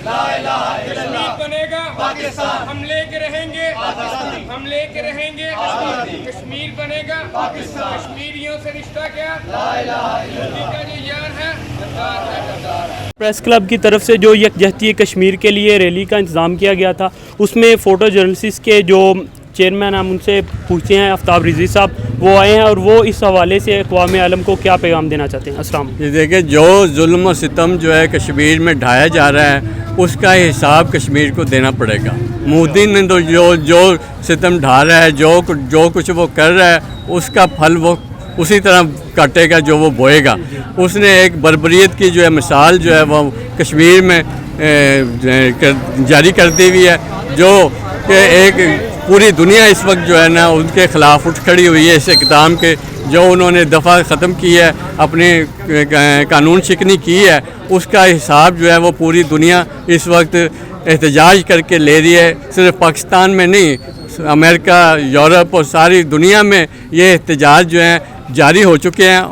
کشمیر بنے گا پاکستان، ہم لے کے رہیں گے ہم لے کے رہیں گے کشمیر بنے گا پاکستان، کشمیریوں سے رشتہ کیا مودی کا جو یار ہے غدار ہے غدار ہے۔ پریس کلب کی طرف سے جو یکجہتی کشمیر کے لیے ریلی کا انتظام کیا گیا تھا، اس میں فوٹو جرنلسٹ کے جو چیئرمین ہم ان سے پوچھتے ہیں، آفتاب رضوی صاحب وہ آئے ہیں اور وہ اس حوالے سے اقوام عالم کو کیا پیغام دینا چاہتے ہیں۔ السلام علیکم۔ یہ دیکھیں، جو ظلم و ستم جو ہے کشمیر میں ڈھایا جا رہا ہے اس کا حساب کشمیر کو دینا پڑے گا۔ مودی نے تو جو ستم ڈھا رہا ہے، جو کچھ وہ کر رہا ہے اس کا پھل وہ اسی طرح کاٹے گا جو وہ بوئے گا۔ اس نے ایک بربریت کی جو ہے مثال جو ہے وہ کشمیر میں جاری کر دی ہوئی ہے، جو کہ ایک پوری دنیا اس وقت جو ہے نا ان کے خلاف اٹھ کھڑی ہوئی ہے اس اقدام کے، جو انہوں نے دفعہ ختم کی ہے، اپنی قانون شکنی کی ہے، اس کا حساب جو ہے وہ پوری دنیا اس وقت احتجاج کر کے لے رہی ہے۔ صرف پاکستان میں نہیں، امریکہ، یورپ اور ساری دنیا میں یہ احتجاج جو ہیں جاری ہو چکے ہیں۔